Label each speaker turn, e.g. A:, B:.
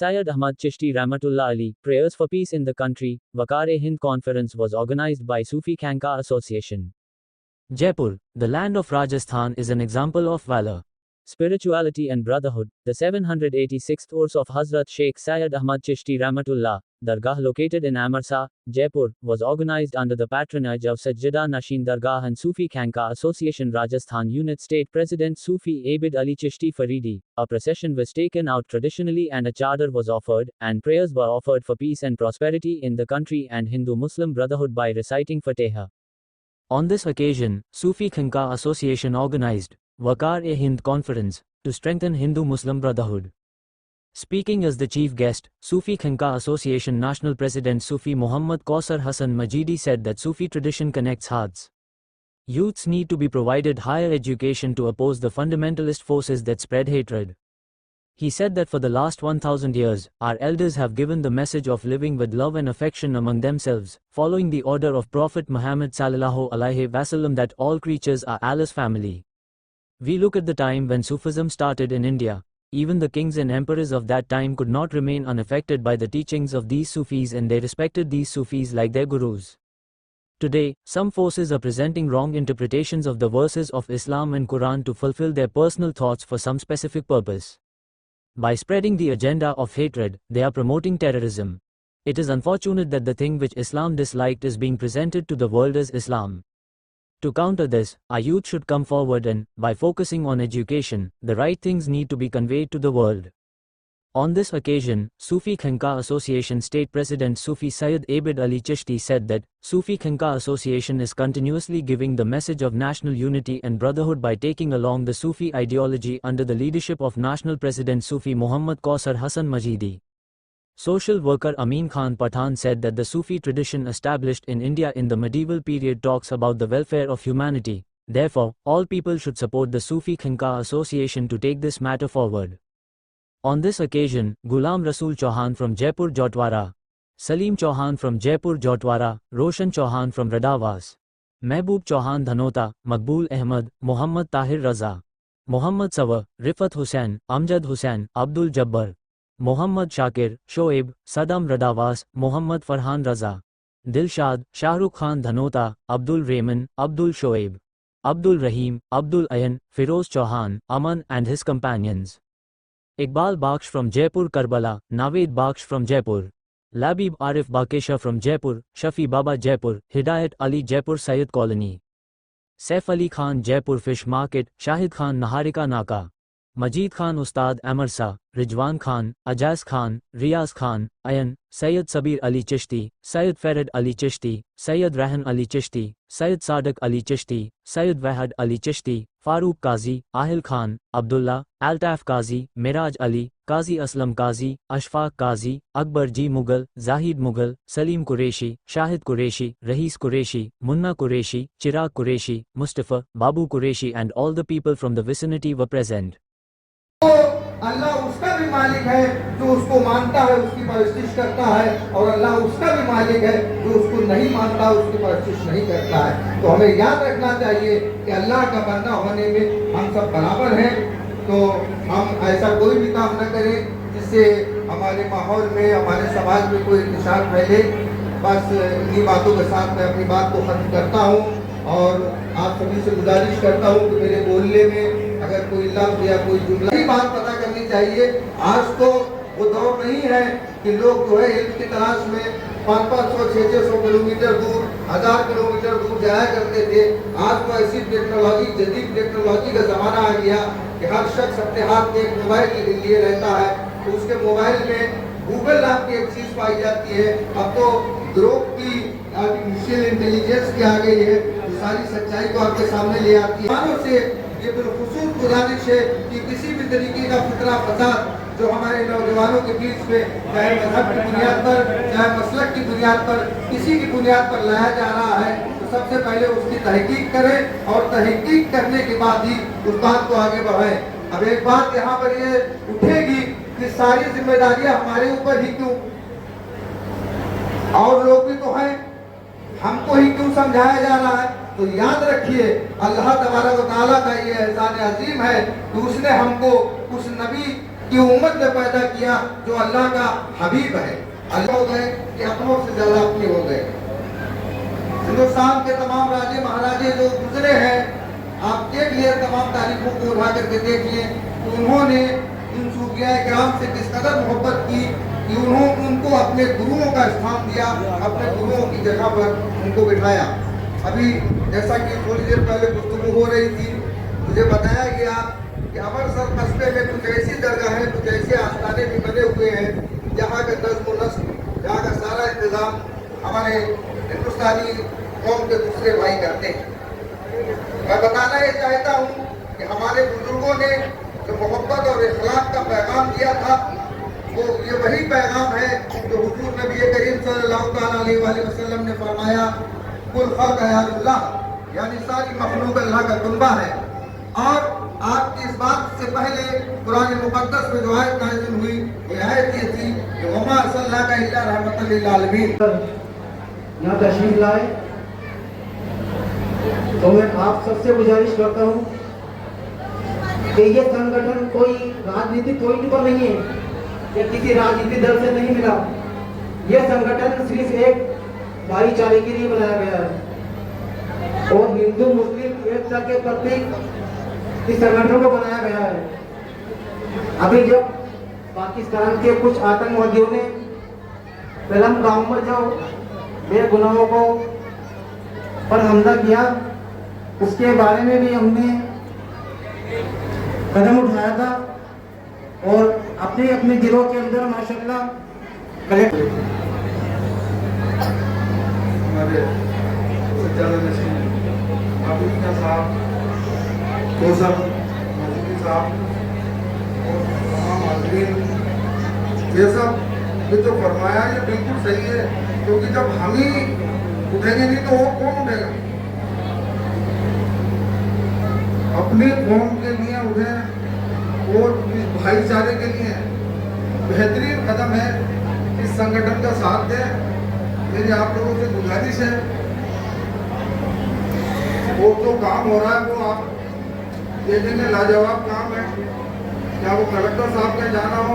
A: Syed Ahmad Chishti Rahmatullah Ali, Prayers for Peace in the Country, Waqar-e-Hind Conference was organized by Sufi Khanqa Association. Jaipur, the land of Rajasthan, is an example of valor, spirituality and brotherhood. The 786th Urs of Hazrat Sheikh Syed Ahmad Chishti Rahmatullah, Dargah located in Amarsa, Jaipur, was organized under the patronage of Sajjada Nashin Dargah and Sufi Khanqa Association Rajasthan Unit State President Sufi Abid Ali Chishti Faridi. A procession was taken out traditionally and a chadar was offered, and prayers were offered for peace and prosperity in the country and Hindu-Muslim brotherhood by reciting Fatiha. On this occasion, Sufi Khanqa Association organized Waqar-e-Hind Conference to strengthen Hindu-Muslim brotherhood. Speaking as the chief guest, Sufi Khanqa Association National President Sufi Muhammad Kausar Hassan Majidi said that Sufi tradition connects hearts. Youths need to be provided higher education to oppose the fundamentalist forces that spread hatred. He said that for the last 1000 years, our elders have given the message of living with love and affection among themselves, following the order of Prophet Muhammad sallallahu alaihi wasallam that all creatures are Allah's family. We look at the time when Sufism started in India. Even the kings and emperors of that time could not remain unaffected by the teachings of these Sufis, and they respected these Sufis like their gurus. Today, some forces are presenting wrong interpretations of the verses of Islam and Quran to fulfill their personal thoughts for some specific purpose. By spreading the agenda of hatred, they are promoting terrorism. It is unfortunate that the thing which Islam disliked is being presented to the world as Islam. To counter this, our youth should come forward and, by focusing on education, the right things need to be conveyed to the world. On this occasion, Sufi Khanqa Association State President Sufi Syed Abid Ali Chishti said that Sufi Khanqa Association is continuously giving the message of national unity and brotherhood by taking along the Sufi ideology under the leadership of National President Sufi Muhammad Kausar Hassan Majidi. Social worker Amin Khan Pathan said that the Sufi tradition established in India in the medieval period talks about the welfare of humanity. Therefore, all people should support the Sufi Khanqa Association to take this matter forward. On this occasion, Ghulam Rasool Chauhan from Jaipur Jotwara, Salim Chauhan from Jaipur Jotwara, Roshan Chauhan from Radavas, Mehboob Chauhan Dhanota, Maqbool Ahmad, Muhammad Tahir Raza, Muhammad Sawa, Rifat Hussain, Amjad Hussain, Abdul Jabbar, Muhammad Shakir, Shoaib, Saddam Radavas, Muhammad Farhan Raza, Dilshad, Shahrukh Khan Dhanota, Abdul Rahman, Abdul Shoaib, Abdul Rahim, Abdul Ayan, Firoz Chauhan, Aman and his companions. Iqbal Bakhsh from Jaipur Karbala, Naveed Bakhsh from Jaipur, Labib Arif Bakesha from Jaipur, Shafi Baba Jaipur, Hidayat Ali Jaipur Syed Colony, Saif Ali Khan Jaipur Fish Market, Shahid Khan Naharika Naka, Majid Khan Ustad Amarsa, Rijwan Khan, Ajaz Khan, Riyaz Khan, Ayan, Sayyid Sabir Ali Chishti, Sayyid Farid Ali Chishti, Sayyid Rahan Ali Chishti, Sayyid Sadiq Ali Chishti, Sayyid Wahad Ali Chishti, Farooq Qazi, Ahil Khan, Abdullah, Altaf Qazi, Miraj Ali, Qazi Aslam Qazi, Ashfaq Qazi, Akbar Ji Mughal, Zahid Mughal, Salim Qureshi, Shahid Qureshi, Rahis Qureshi, Munna Qureshi, Chirag Qureshi, Mustafa, Babu Qureshi and all the people from the vicinity were present.
B: अल्लाह उसका भी मालिक है जो उसको मानता है, उसकी परस्तिश करता है, और अल्लाह उसका भी मालिक है जो उसको नहीं मानता, उसकी परस्तिश नहीं करता है। तो हमें याद रखना चाहिए कि अल्लाह का बंदा होने में हम सब बराबर हैं। तो हम ऐसा कोई भी काम न करें जिससे हमारे माहौल में, हमारे समाज में कोई इंतशार फैले। बस इन्हीं बातों के साथ मैं अपनी बात को खत्म करता हूँ और आप सभी से गुजारिश करता हूँ कि मेरे बोलने में अगर कोई लफ्ज़ या कोई जुमला ही बात पता करनी चाहिए। आज तो वो दौर नहीं है कि लोग जो है इल्म की तलाश में 500, 600 किलोमीटर दूर, 1000 किलोमीटर दूर जाया करते थे। आज तो ऐसी टेक्नोलॉजी, जदीद टेक्नोलॉजी का ज़माना आ गया कि हर शख्स अपने हाथ में एक मोबाइल लिए रहता है, तो उसके मोबाइल में गूगल नाम की एक चीज़ पाई जाती है। अब तो ग्रोक की आर्टिफिशियल इंटेलिजेंस की आ गई है, सारी सच्चाई को आपके सामने ले आती है। मानो से ये बिलखुसूस गुजारिश है कि किसी भी तरीके का फितना फसाद जो हमारे नौजवानों के बीच में, चाहे मजहब की बुनियाद पर, चाहे मसलक की बुनियाद पर, किसी की बुनियाद पर लाया जा रहा है, तो सबसे पहले उसकी तहकीक करें और तहकीक करने के बाद ही उस बात को आगे बढ़ाएं। अब एक बात यहाँ पर ये उठेगी कि सारी जिम्मेदारियां हमारे ऊपर ही क्यों, और लोग भी तो हैं, हमको ही क्यों समझाया जा रहा है? तो याद रखिए अल्लाह तबारक व तआला का ये एहसान अजीम है कि उसने हमको उस नबी की उम्मत ने पैदा किया जो अल्लाह का हबीब है। अल्लाह हो गए कि अपनों से ज्यादा अपने हो गए। हिंदुस्तान के तमाम राजे महाराजे जो गुजरे हैं, आप देख लिए तमाम तारीखों को उठा करके देख लिए कि उन्होंने इन सूफिया किराम से किस कदर मोहब्बत की कि उन्होंने उनको अपने गुरुओं का स्थान दिया, अपने गुरुओं की जगह पर उनको बिठाया। अभी जैसा कि थोड़ी देर पहले गुफ्तगू हो रही थी, मुझे बताया गया कि अमृतसर कस्बे में कुछ ऐसी दरगाह है, कुछ ऐसे आस्थाने भी बने हुए हैं जहाँ का नज़्म नस्ल, जहाँ का सारा इंतजाम हमारे हिंदुस्तानी कौम के दूसरे भाई करते हैं। मैं बताना ये चाहता हूँ कि हमारे बुजुर्गों ने जो मोहब्बत और इखलाक का पैगाम दिया था, वो ये वही पैगाम है जो हुजूर नबी करीम सल्लल्लाहु अलैहि वसल्लम ने फरमाया, कुल खल्क़ अल्लाह, यानी सारी मखलूक अल्लाह का कुनबा है। और आपकी इस बात से पहले कुरान मुक़द्दस में जो आयत नाज़िल हुई, वो आयत ये थी कि वमा अर्सलनाका इल्ला रहमतल लिल आलमीन।
C: यहाँ तशरीफ लाए तो मैं आप सबसे गुजारिश करता हूँ कि ये संगठन कोई राजनीतिक पॉइंट पर नहीं है या किसी राजनीतिक दल से नहीं मिला। ये संगठन सिर्फ एक भाईचारे के लिए बनाया गया है और हिंदू मुस्लिम एकता के प्रतीक इस संगठन को बनाया गया है। अभी जब पाकिस्तान के कुछ आतंकवादियों ने पहलम गांव में जो बेगुनाहों को पर हमला किया, उसके बारे में भी हमने कदम उठाया था और अपने अपने गिरोह के अंदर माशाल्लाह कलेक्ट
D: हमारे सज्जादा नशीन आबिद साहब, कोसर मौजूदी साहब और तमाम हाज़रीन, ये सब ये जो फरमाया ये बिल्कुल सही है, क्योंकि जब हम ही उठेंगे नहीं तो और कौन उठेगा। अपने कौम के लिए उठे और इस भाईचारे के लिए बेहतरीन कदम है, इस संगठन का साथ दें। मेरी आप लोगों से गुजारिश है, वो जो काम हो रहा है वो आप देखेंगे, लाजवाब काम है। क्या वो कलेक्टर साहब के जाना हो